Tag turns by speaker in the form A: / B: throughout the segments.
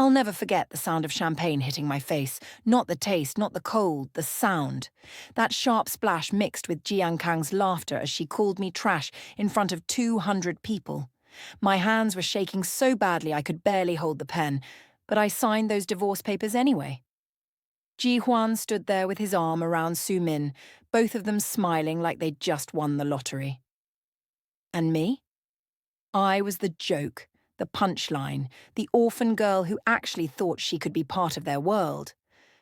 A: I'll never forget the sound of champagne hitting my face. Not the taste, not the cold, the sound. That sharp splash mixed with Jian Kang's laughter as she called me trash in front of 200 people. My hands were shaking so badly I could barely hold the pen, but I signed those divorce papers anyway. Ji Huan stood there with his arm around Su Min, both of them smiling like they'd just won the lottery. And me? I was the joke, the punchline, the orphan girl who actually thought she could be part of their world.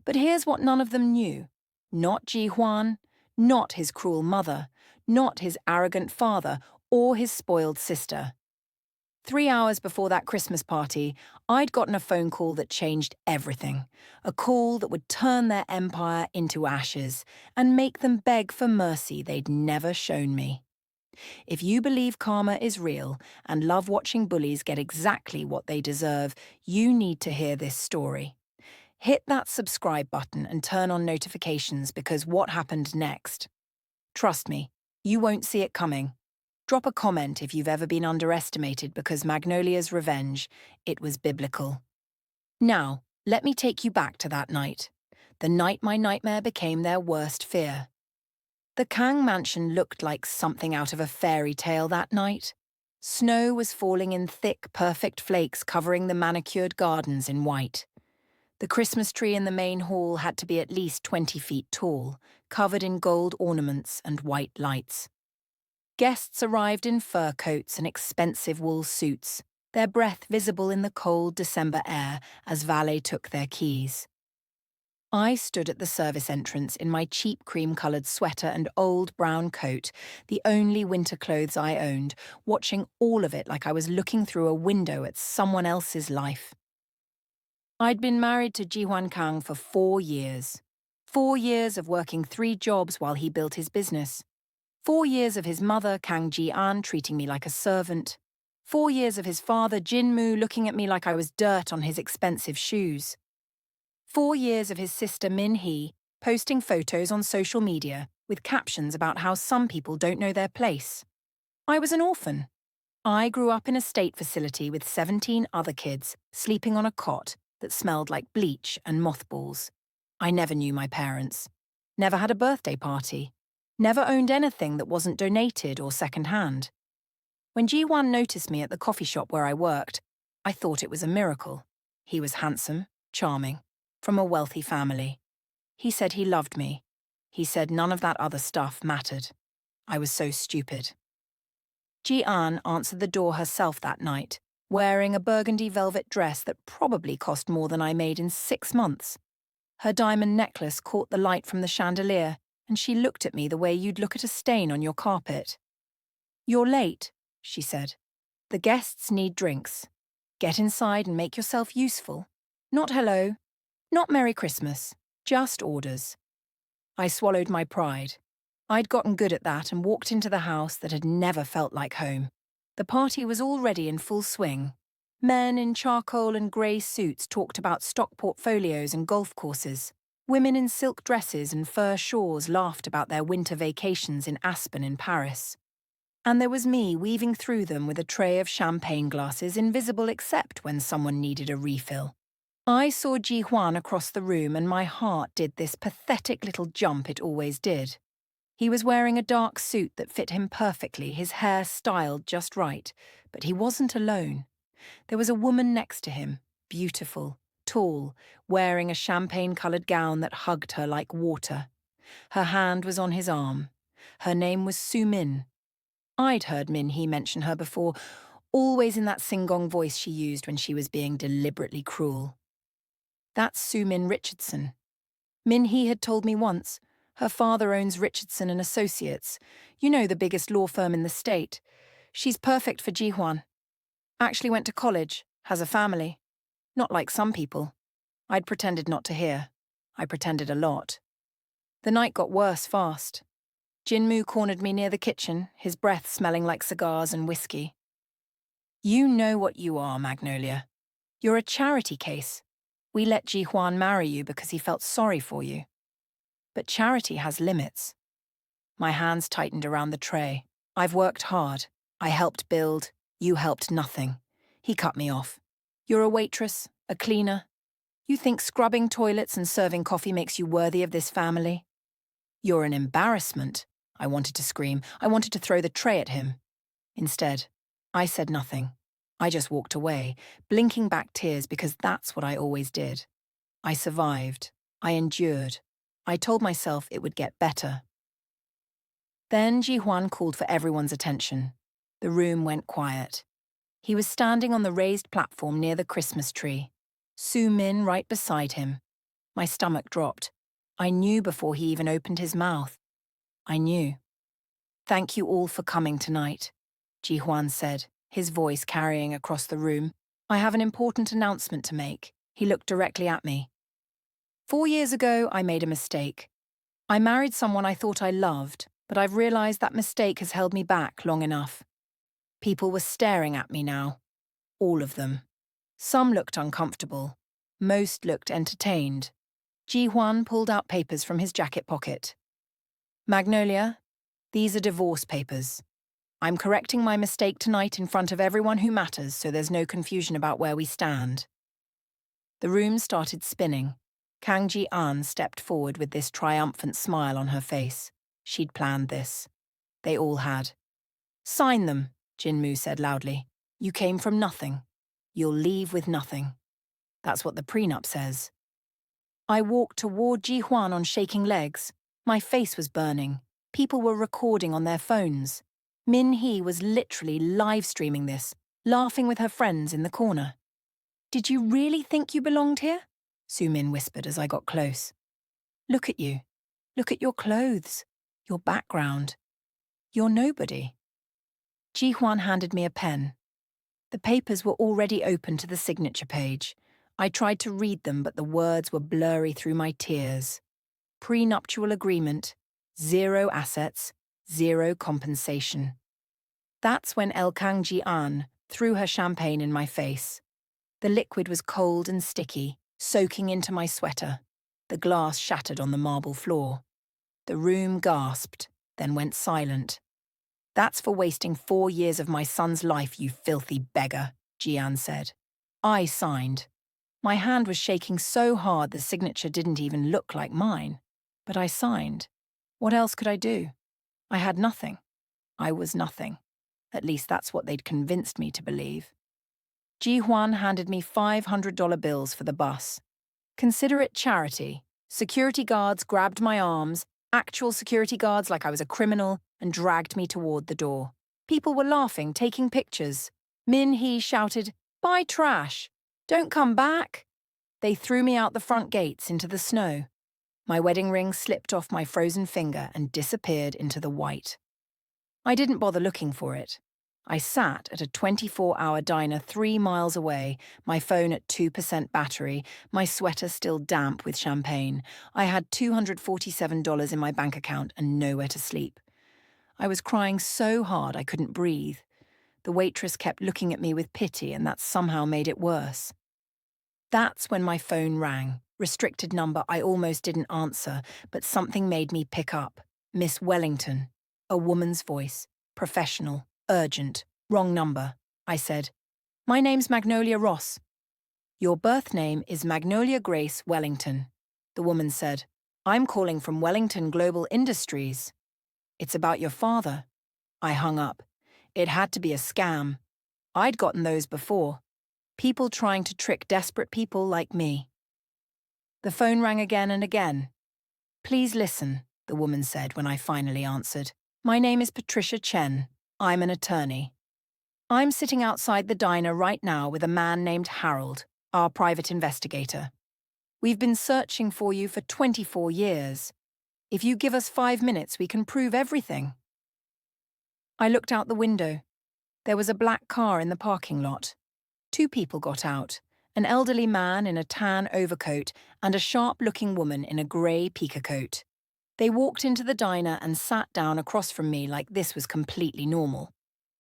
A: But here's what none of them knew. Not Ji Huan, not his cruel mother, not his arrogant father, or his spoiled sister. 3 hours before that Christmas party, I'd gotten a phone call that changed everything. A call that would turn their empire into ashes and make them beg for mercy they'd never shown me. If you believe karma is real and love watching bullies get exactly what they deserve, you need to hear this story. Hit that subscribe button and turn on notifications because what happened next? Trust me, you won't see it coming. Drop a comment if you've ever been underestimated because Magnolia's revenge, it was biblical. Now, let me take you back to that night. The night my nightmare became their worst fear. The Kang mansion looked like something out of a fairy tale that night. Snow was falling in thick, perfect flakes covering the manicured gardens in white. The Christmas tree in the main hall had to be at least 20 feet tall, covered in gold ornaments and white lights. Guests arrived in fur coats and expensive wool suits, their breath visible in the cold December air as valet took their keys. I stood at the service entrance in my cheap cream-coloured sweater and old brown coat, the only winter clothes I owned, watching all of it like I was looking through a window at someone else's life. I'd been married to Ji Huan Kang for 4 years. 4 years of working 3 jobs while he built his business. 4 years of his mother, Kang Ji-an, treating me like a servant. 4 years of his father, Jin-moo, looking at me like I was dirt on his expensive shoes. 4 years of his sister, Min-hee, posting photos on social media with captions about how some people don't know their place. I was an orphan. I grew up in a state facility with 17 other kids, sleeping on a cot that smelled like bleach and mothballs. I never knew my parents. Never had a birthday party. Never owned anything that wasn't donated or second-hand. When Ji Huan noticed me at the coffee shop where I worked, I thought it was a miracle. He was handsome, charming, from a wealthy family. He said he loved me. He said none of that other stuff mattered. I was so stupid. Ji-an answered the door herself that night, wearing a burgundy velvet dress that probably cost more than I made in 6 months. Her diamond necklace caught the light from the chandelier, and she looked at me the way you'd look at a stain on your carpet. "You're late," she said. "The guests need drinks. Get inside and make yourself useful. Not hello, not Merry Christmas, just orders." I swallowed my pride. I'd gotten good at that and walked into the house that had never felt like home. The party was already in full swing. Men in charcoal and grey suits talked about stock portfolios and golf courses. Women in silk dresses and fur shawls laughed about their winter vacations in Aspen in Paris. And there was me weaving through them with a tray of champagne glasses invisible except when someone needed a refill. I saw Ji Huan across the room and my heart did this pathetic little jump it always did. He was wearing a dark suit that fit him perfectly, his hair styled just right, but he wasn't alone. There was a woman next to him, beautiful, tall, wearing a champagne-coloured gown that hugged her like water. Her hand was on his arm. Her name was Su Min. I'd heard Min-hee mention her before, always in that sing-gong voice she used when she was being deliberately cruel. That's Su Min Richardson. Min-hee had told me once, her father owns Richardson and Associates, you know, the biggest law firm in the state. She's perfect for Ji Huan. Actually went to college, has a family. Not like some people. I'd pretended not to hear. I pretended a lot. The night got worse fast. Jin-moo cornered me near the kitchen, his breath smelling like cigars and whiskey. "You know what you are, Magnolia. You're a charity case. We let Ji Huan marry you because he felt sorry for you. But charity has limits." My hands tightened around the tray. "I've worked hard. I helped build. You helped nothing." He cut me off. You're a waitress, a cleaner. You think scrubbing toilets and serving coffee makes you worthy of this family? You're an embarrassment. I wanted to scream. I wanted to throw the tray at him. Instead, I said nothing. I just walked away, blinking back tears because that's what I always did. I survived. I endured. I told myself it would get better. Then Ji-hwan called for everyone's attention. The room went quiet. He was standing on the raised platform near the Christmas tree. Soo-min right beside him. My stomach dropped. I knew before he even opened his mouth. I knew. "Thank you all for coming tonight," Ji-hwan said, his voice carrying across the room. "I have an important announcement to make." He looked directly at me. 4 years ago, I made a mistake. I married someone I thought I loved, but I've realized that mistake has held me back long enough. People were staring at me now. All of them. Some looked uncomfortable. Most looked entertained. Ji-hwan pulled out papers from his jacket pocket. "Magnolia, these are divorce papers. I'm correcting my mistake tonight in front of everyone who matters so there's no confusion about where we stand." The room started spinning. Kang Ji-an stepped forward with this triumphant smile on her face. She'd planned this. They all had. "Sign them," Jin-moo said loudly. "You came from nothing. You'll leave with nothing. That's what the prenup says." I walked toward Ji-hwan on shaking legs. My face was burning. People were recording on their phones. Min-hee was literally live-streaming this, laughing with her friends in the corner. "Did you really think you belonged here?" Soo-min whispered as I got close. "Look at you. Look at your clothes. Your background. You're nobody." Ji-hwan handed me a pen. The papers were already open to the signature page. I tried to read them, but the words were blurry through my tears. Prenuptial agreement, 0 assets, 0 compensation. That's when Kang Ji-an threw her champagne in my face. The liquid was cold and sticky, soaking into my sweater. The glass shattered on the marble floor. The room gasped, then went silent. "That's for wasting 4 years of my son's life, you filthy beggar," Ji-an said. I signed. My hand was shaking so hard the signature didn't even look like mine. But I signed. What else could I do? I had nothing. I was nothing. At least that's what they'd convinced me to believe. Ji-hwan handed me $500 bills for the bus. Consider it charity. Security guards grabbed my arms, actual security guards like I was a criminal, and dragged me toward the door. People were laughing, taking pictures. Min-hee shouted, "Buy trash! Don't come back!" They threw me out the front gates into the snow. My wedding ring slipped off my frozen finger and disappeared into the white. I didn't bother looking for it. I sat at a 24-hour diner 3 miles away, my phone at 2% battery, my sweater still damp with champagne. I had $247 in my bank account and nowhere to sleep. I was crying so hard I couldn't breathe. The waitress kept looking at me with pity, and that somehow made it worse. That's when my phone rang. Restricted number I almost didn't answer, but something made me pick up. Miss Wellington. A woman's voice. Professional. Urgent. Wrong number. I said, "My name's Magnolia Ross." "Your birth name is Magnolia Grace Wellington." The woman said, "I'm calling from Wellington Global Industries." "It's about your father." I hung up. It had to be a scam. I'd gotten those before. People trying to trick desperate people like me. The phone rang again and again. "Please listen," the woman said when I finally answered. "My name is Patricia Chen. I'm an attorney. I'm sitting outside the diner right now with a man named Harold, our private investigator. We've been searching for you for 24 years. If you give us 5 minutes, we can prove everything." I looked out the window. There was a black car in the parking lot. 2 people got out, an elderly man in a tan overcoat and a sharp-looking woman in a grey pica coat. They walked into the diner and sat down across from me like this was completely normal.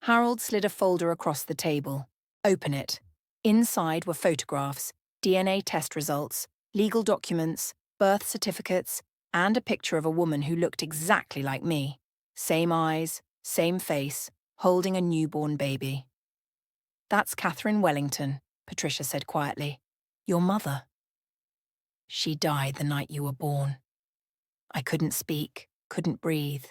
A: Harold slid a folder across the table. "Open it." Inside were photographs, DNA test results, legal documents, birth certificates, and a picture of a woman who looked exactly like me. Same eyes, same face, holding a newborn baby. "That's Catherine Wellington," Patricia said quietly. Your mother. She died the night you were born. I couldn't speak, couldn't breathe.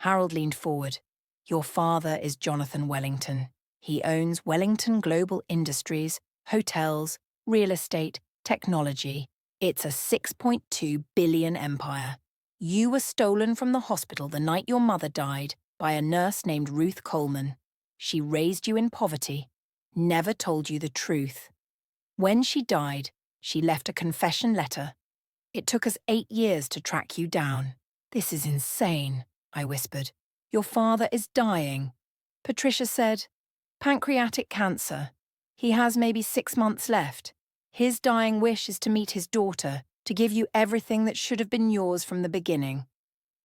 A: Harold leaned forward. Your father is Jonathan Wellington. He owns Wellington Global Industries, hotels, real estate, technology. It's a 6.2 billion empire. You were stolen from the hospital the night your mother died by a nurse named Ruth Coleman. She raised you in poverty, never told you the truth. When she died, she left a confession letter. It took us 8 years to track you down. This is insane, I whispered. Your father is dying. Patricia said, pancreatic cancer. He has maybe 6 months left. His dying wish is to meet his daughter, to give you everything that should have been yours from the beginning.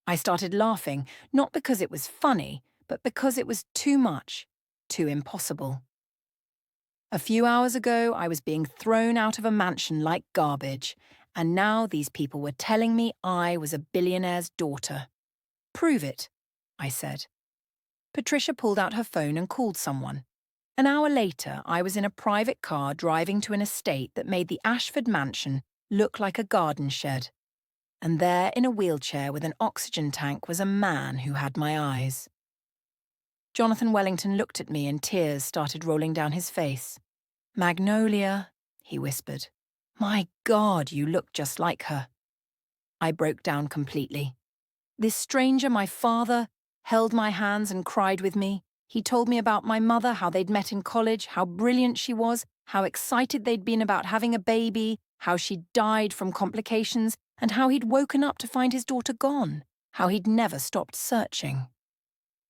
A: I started laughing, not because it was funny, but because it was too much, too impossible. A few hours ago, I was being thrown out of a mansion like garbage, and now these people were telling me I was a billionaire's daughter. Prove it, I said. Patricia pulled out her phone and called someone. An hour later, I was in a private car driving to an estate that made the Ashford mansion look like a garden shed. And there, in a wheelchair with an oxygen tank, was a man who had my eyes. Jonathan Wellington looked at me and tears started rolling down his face. Magnolia, he whispered. My God, you look just like her. I broke down completely. This stranger, my father, held my hands and cried with me. He told me about my mother, how they'd met in college, how brilliant she was, how excited they'd been about having a baby, how she'd died from complications, and how he'd woken up to find his daughter gone, how he'd never stopped searching.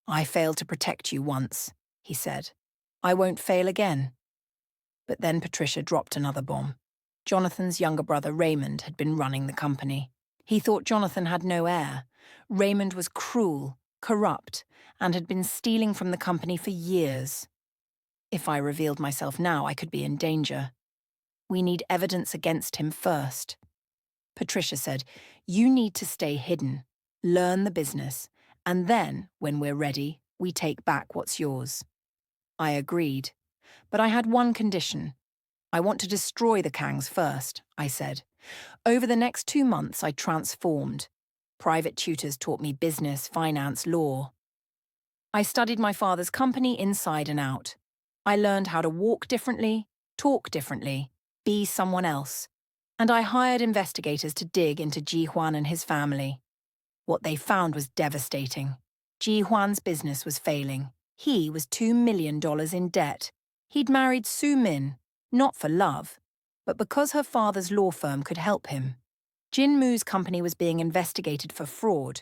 A: I failed to protect you once, he said. I won't fail again. But then Patricia dropped another bomb. Jonathan's younger brother Raymond had been running the company. He thought Jonathan had no heir. Raymond was cruel, corrupt, and had been stealing from the company for years. If I revealed myself now, I could be in danger. We need evidence against him first. Patricia said, you need to stay hidden, learn the business, and then, when we're ready, we take back what's yours. I agreed, but I had one condition. I want to destroy the Kangs first, I said. Over the next 2 months, I transformed. Private tutors taught me business, finance, law. I studied my father's company inside and out. I learned how to walk differently, talk differently, be someone else. And I hired investigators to dig into Ji Huan and his family. What they found was devastating. Ji Huan's business was failing. He was $2 million in debt. He'd married Su Min, not for love, but because her father's law firm could help him. Jin Mu's company was being investigated for fraud.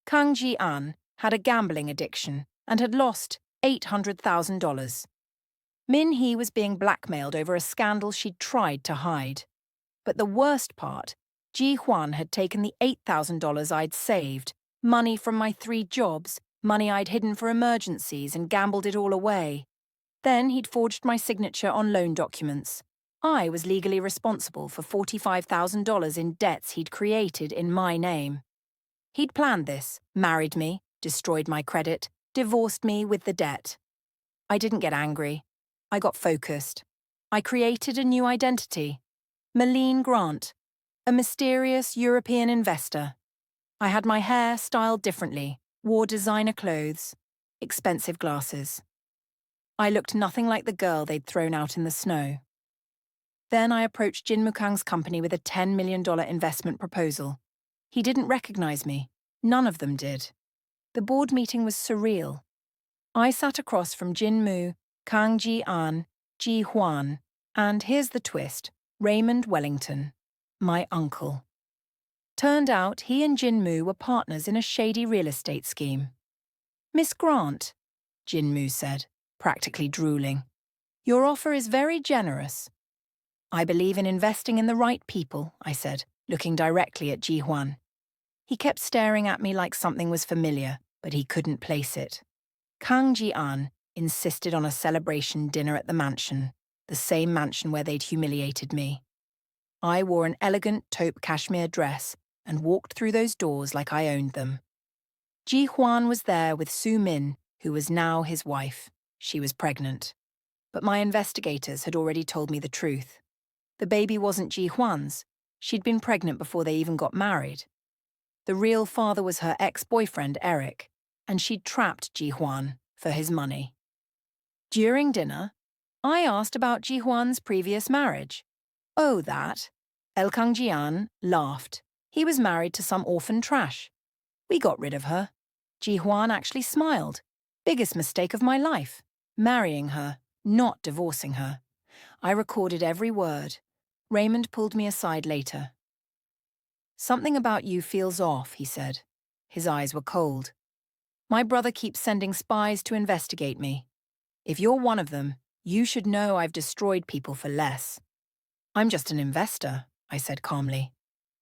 A: Kang Ji-an had a gambling addiction and had lost $800,000. Min Hee was being blackmailed over a scandal she'd tried to hide. But the worst part, Ji Huan had taken the $8,000 I'd saved, money from my 3 jobs, money I'd hidden for emergencies, and gambled it all away. Then he'd forged my signature on loan documents. I was legally responsible for $45,000 in debts he'd created in my name. He'd planned this, married me, destroyed my credit, divorced me with the debt. I didn't get angry. I got focused. I created a new identity. Malene Grant, a mysterious European investor. I had my hair styled differently, wore designer clothes, expensive glasses. I looked nothing like the girl they'd thrown out in the snow. Then I approached Jin Mukang's company with a $10 million investment proposal. He didn't recognize me. None of them did. The board meeting was surreal. I sat across from Jin Mu, Kang Ji-an, Ji Huan, and here's the twist, Raymond Wellington, my uncle. Turned out he and Jin Mu were partners in a shady real estate scheme. Miss Grant, Jin Mu said, practically drooling, your offer is very generous. I believe in investing in the right people, I said, looking directly at Ji Huan. He kept staring at me like something was familiar, but he couldn't place it. Kang Ji-an insisted on a celebration dinner at the mansion, the same mansion where they'd humiliated me. I wore an elegant taupe cashmere dress and walked through those doors like I owned them. Ji Huan was there with Su Min, who was now his wife. She was pregnant. But my investigators had already told me the truth. The baby wasn't Ji Huan's. She'd been pregnant before they even got married. The real father was her ex-boyfriend, Eric, and she'd trapped Ji Huan for his money. During dinner, I asked about Ji Huan's previous marriage. Oh, that. El Kangjian laughed. He was married to some orphan trash. We got rid of her. Ji Huan actually smiled. Biggest mistake of my life. Marrying her, not divorcing her. I recorded every word. Raymond pulled me aside later. Something about you feels off, he said. His eyes were cold. My brother keeps sending spies to investigate me. If you're one of them, you should know I've destroyed people for less. I'm just an investor, I said calmly,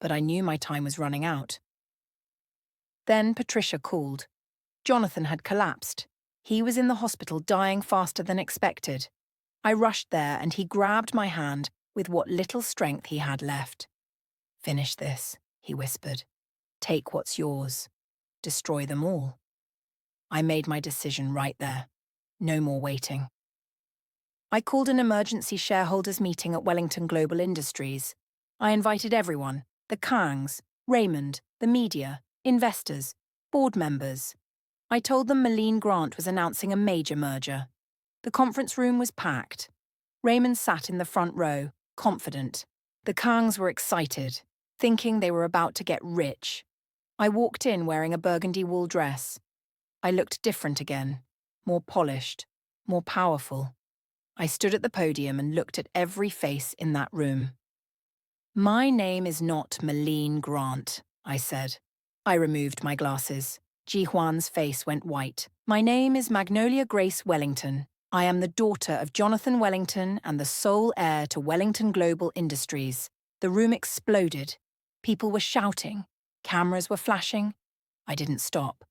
A: but I knew my time was running out. Then Patricia called. Jonathan had collapsed. He was in the hospital dying faster than expected. I rushed there and he grabbed my hand with what little strength he had left. Finish this, he whispered. Take what's yours. Destroy them all. I made my decision right there. No more waiting. I called an emergency shareholders meeting at Wellington Global Industries. I invited everyone, the Kangs, Raymond, the media, investors, board members. I told them Malene Grant was announcing a major merger. The conference room was packed. Raymond sat in the front row, confident. The Kangs were excited, thinking they were about to get rich. I walked in wearing a burgundy wool dress. I looked different again, more polished, more powerful. I stood at the podium and looked at every face in that room. My name is not Malene Grant, I said. I removed my glasses. Ji Huan's face went white. My name is Magnolia Grace Wellington. I am the daughter of Jonathan Wellington and the sole heir to Wellington Global Industries. The room exploded. People were shouting. Cameras were flashing. I didn't stop.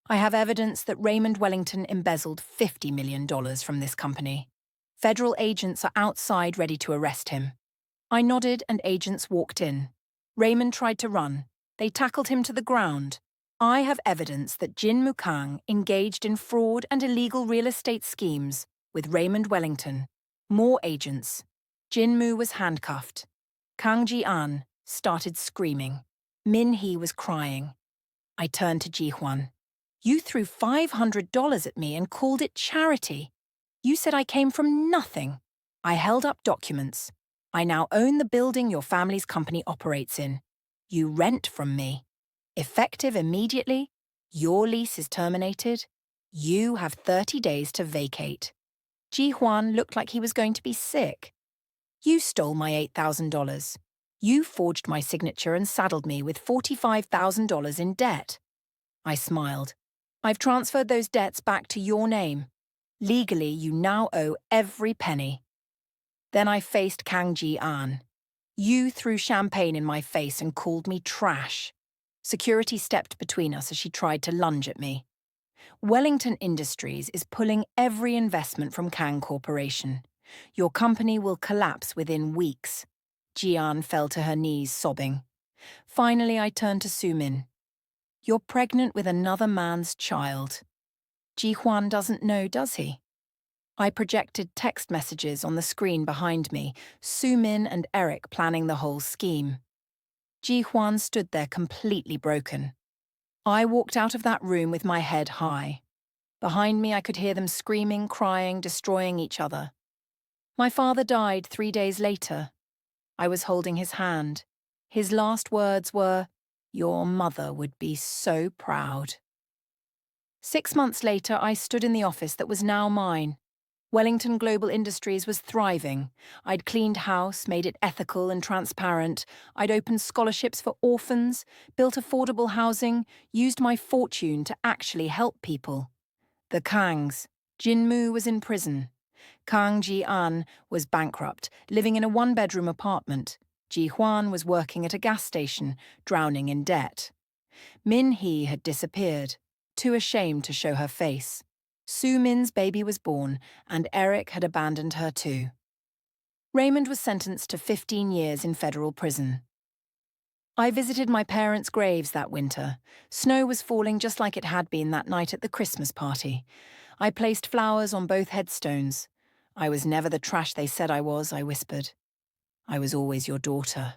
A: I have evidence that Raymond Wellington embezzled $50 million from this company. Federal agents are outside ready to arrest him. I nodded and agents walked in. Raymond tried to run. They tackled him to the ground. I have evidence that Jin Mukang engaged in fraud and illegal real estate schemes with Raymond Wellington. More agents. Jin Mu was handcuffed. Kang Ji-an started screaming. Min Hee was crying. I turned to Ji Huan. You threw $500 at me and called it charity. You said I came from nothing. I held up documents. I now own the building your family's company operates in. You rent from me. Effective immediately, your lease is terminated. You have 30 days to vacate. Ji Huan looked like he was going to be sick. You stole my $8,000. You forged my signature and saddled me with $45,000 in debt. I smiled. I've transferred those debts back to your name. Legally, you now owe every penny. Then I faced Kang Ji-an. You threw champagne in my face and called me trash. Security stepped between us as she tried to lunge at me. Wellington Industries is pulling every investment from Kang Corporation. Your company will collapse within weeks. Jian fell to her knees, sobbing. Finally, I turned to Sumin. You're pregnant with another man's child. Ji Huan doesn't know, does he? I projected text messages on the screen behind me, Sumin and Eric planning the whole scheme. Ji Huan stood there completely broken. I walked out of that room with my head high. Behind me, I could hear them screaming, crying, destroying each other. My father died 3 days later. I was holding his hand. His last words were, "Your mother would be so proud." 6 months later, I stood in the office that was now mine. Wellington Global Industries was thriving. I'd cleaned house, made it ethical and transparent. I'd opened scholarships for orphans, built affordable housing, used my fortune to actually help people. The Kangs. Jin Mu was in prison. Kang Ji-an was bankrupt, living in a one-bedroom apartment. Ji Huan was working at a gas station, drowning in debt. Min Hee had disappeared, too ashamed to show her face. Su Min's baby was born, and Eric had abandoned her too. Raymond was sentenced to 15 years in federal prison. I visited my parents' graves that winter. Snow was falling just like it had been that night at the Christmas party. I placed flowers on both headstones. I was never the trash they said I was, I whispered. I was always your daughter.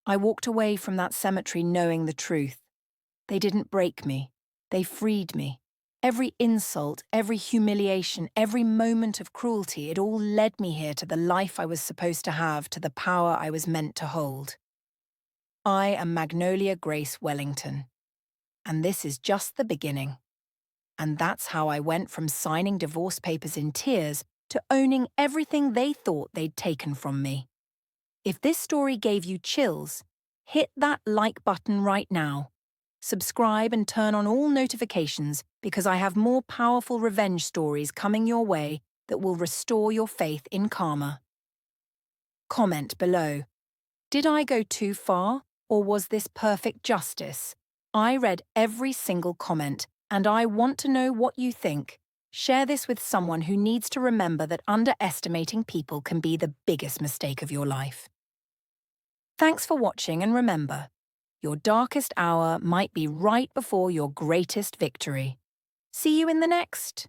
A: I walked away from that cemetery knowing the truth. They didn't break me. They freed me. Every insult, every humiliation, every moment of cruelty, it all led me here to the life I was supposed to have, to the power I was meant to hold. I am Magnolia Grace Wellington. And this is just the beginning. And that's how I went from signing divorce papers in tears to owning everything they thought they'd taken from me. If this story gave you chills, hit that like button right now. Subscribe and turn on all notifications because I have more powerful revenge stories coming your way that will restore your faith in karma. Comment below. Did I go too far, or was this perfect justice? I read every single comment, and I want to know what you think. Share this with someone who needs to remember that underestimating people can be the biggest mistake of your life. Thanks for watching, and remember, your darkest hour might be right before your greatest victory. See you in the next.